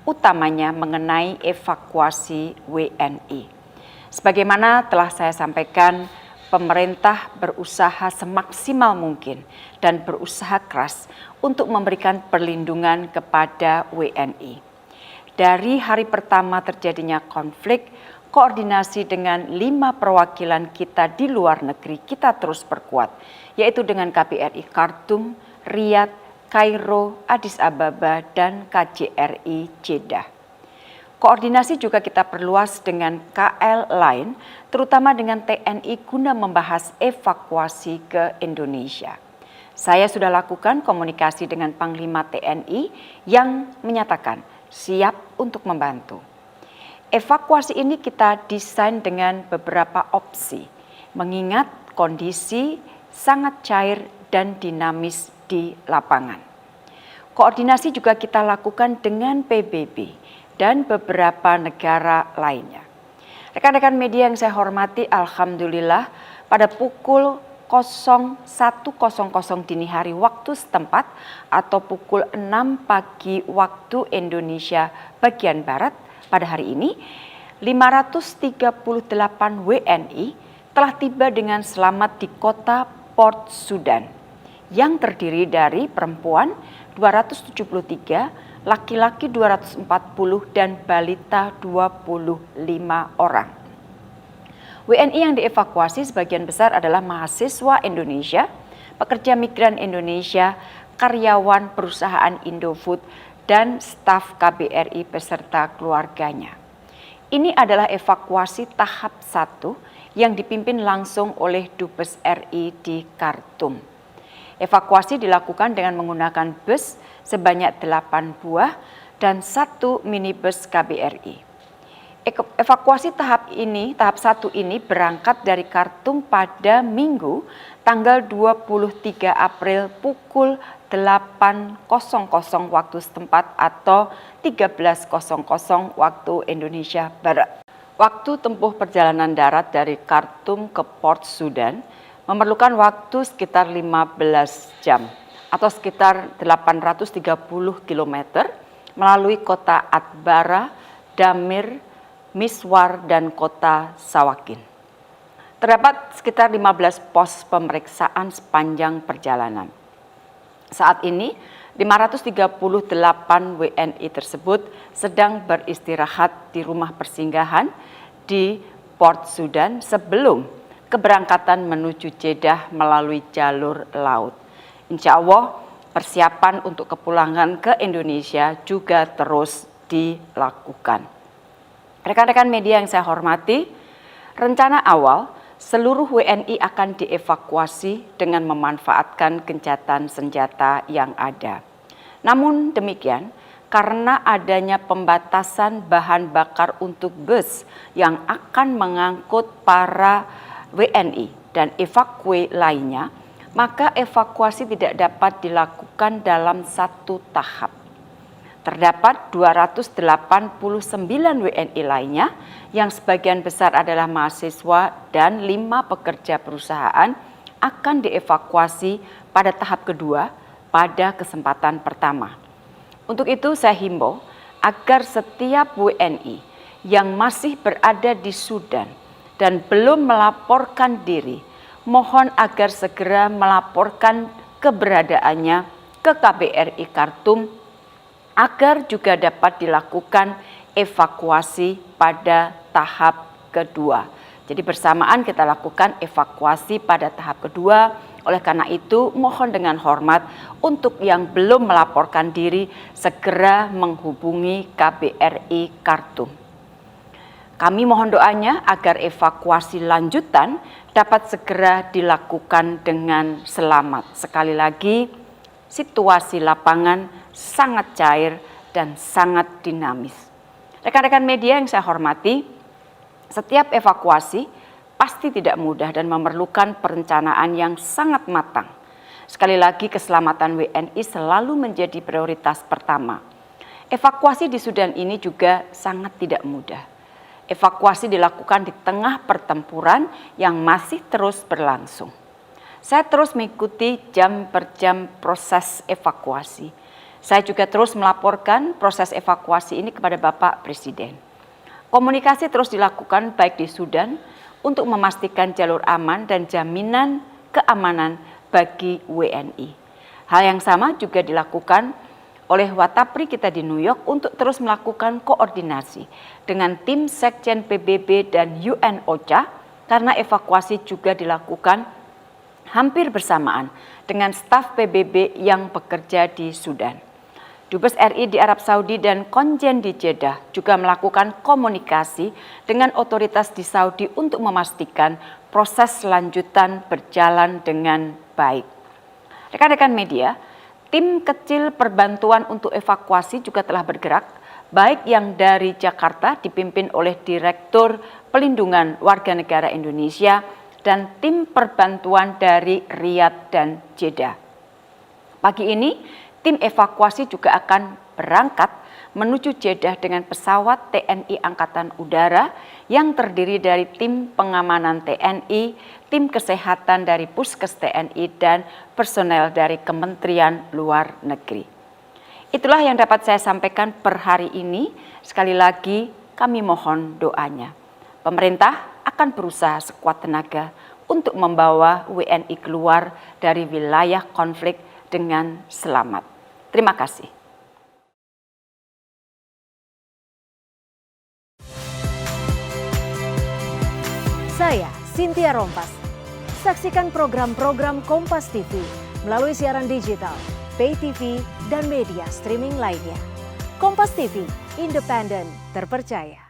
utamanya mengenai evakuasi WNI. Sebagaimana telah saya sampaikan, pemerintah berusaha semaksimal mungkin dan berusaha keras untuk memberikan perlindungan kepada WNI. Dari hari pertama terjadinya konflik, koordinasi dengan 5 perwakilan kita di luar negeri kita terus perkuat, yaitu dengan KBRI Khartoum, Riyadh, Kairo, Addis Ababa, dan KJRI Jeddah. Koordinasi juga kita perluas dengan KL lain, terutama dengan TNI guna membahas evakuasi ke Indonesia. Saya sudah lakukan komunikasi dengan Panglima TNI yang menyatakan siap untuk membantu. Evakuasi ini kita desain dengan beberapa opsi, mengingat kondisi sangat cair dan dinamis di lapangan. Koordinasi juga kita lakukan dengan PBB dan beberapa negara lainnya. Rekan-rekan media yang saya hormati, alhamdulillah pada pukul 01.00 dini hari waktu setempat atau pukul 6 pagi waktu Indonesia bagian Barat, pada hari ini, 538 WNI telah tiba dengan selamat di kota Port Sudan yang terdiri dari perempuan 273, laki-laki 240, dan balita 25 orang. WNI yang dievakuasi sebagian besar adalah mahasiswa Indonesia, pekerja migran Indonesia, karyawan perusahaan Indofood, dan staf KBRI beserta keluarganya. Ini adalah evakuasi tahap 1 yang dipimpin langsung oleh Dubes RI di Khartoum. Evakuasi dilakukan dengan menggunakan bus sebanyak 8 buah dan 1 minibus KBRI. Evakuasi tahap 1 ini berangkat dari Khartoum pada Minggu tanggal 23 April pukul 8.00 waktu setempat atau 13.00 waktu Indonesia Barat. Waktu tempuh perjalanan darat dari Khartoum ke Port Sudan memerlukan waktu sekitar 15 jam atau sekitar 830 km melalui kota Atbara, Damir, Miswar, dan kota Sawakin. Terdapat sekitar 15 pos pemeriksaan sepanjang perjalanan. Saat ini, 538 WNI tersebut sedang beristirahat di rumah persinggahan di Port Sudan sebelum keberangkatan menuju Jeddah melalui jalur laut. Insya Allah, persiapan untuk kepulangan ke Indonesia juga terus dilakukan. Rekan-rekan media yang saya hormati, rencana awal seluruh WNI akan dievakuasi dengan memanfaatkan gencatan senjata yang ada. Namun demikian, karena adanya pembatasan bahan bakar untuk bus yang akan mengangkut para WNI dan evakuasi lainnya, maka evakuasi tidak dapat dilakukan dalam satu tahap. Terdapat 289 WNI lainnya yang sebagian besar adalah mahasiswa dan 5 pekerja perusahaan akan dievakuasi pada tahap kedua pada kesempatan pertama. Untuk itu saya himbau agar setiap WNI yang masih berada di Sudan dan belum melaporkan diri, mohon agar segera melaporkan keberadaannya ke KBRI Khartoum agar juga dapat dilakukan evakuasi pada tahap kedua. Jadi bersamaan kita lakukan evakuasi pada tahap kedua. Oleh karena itu mohon dengan hormat untuk yang belum melaporkan diri segera menghubungi KBRI Khartoum. Kami mohon doanya agar evakuasi lanjutan dapat segera dilakukan dengan selamat. Sekali lagi, situasi lapangan sangat cair dan sangat dinamis. Rekan-rekan media yang saya hormati, setiap evakuasi pasti tidak mudah dan memerlukan perencanaan yang sangat matang. Sekali lagi, keselamatan WNI selalu menjadi prioritas pertama. Evakuasi di Sudan ini juga sangat tidak mudah. Evakuasi dilakukan di tengah pertempuran yang masih terus berlangsung. Saya terus mengikuti jam per jam proses evakuasi. Saya juga terus melaporkan proses evakuasi ini kepada Bapak Presiden. Komunikasi terus dilakukan baik di Sudan untuk memastikan jalur aman dan jaminan keamanan bagi WNI. Hal yang sama juga dilakukan oleh Watapri kita di New York untuk terus melakukan koordinasi dengan tim Sekjen PBB dan UN OCHA karena evakuasi juga dilakukan hampir bersamaan dengan staf PBB yang bekerja di Sudan. Dubes RI di Arab Saudi dan Konjen di Jeddah juga melakukan komunikasi dengan otoritas di Saudi untuk memastikan proses lanjutan berjalan dengan baik. Rekan-rekan media, tim kecil perbantuan untuk evakuasi juga telah bergerak, baik yang dari Jakarta dipimpin oleh Direktur Pelindungan Warga Negara Indonesia dan tim perbantuan dari Riyadh dan Jeddah. Pagi ini, tim evakuasi juga akan berangkat menuju Jeddah dengan pesawat TNI Angkatan Udara yang terdiri dari tim pengamanan TNI, tim kesehatan dari Puskes TNI, dan personel dari Kementerian Luar Negeri. Itulah yang dapat saya sampaikan per hari ini. Sekali lagi kami mohon doanya. Pemerintah akan berusaha sekuat tenaga untuk membawa WNI keluar dari wilayah konflik dengan selamat. Terima kasih. Saya Cynthia Rompas. Saksikan program-program Kompas TV melalui siaran digital, pay TV, dan media streaming lainnya. Kompas TV, independen, terpercaya.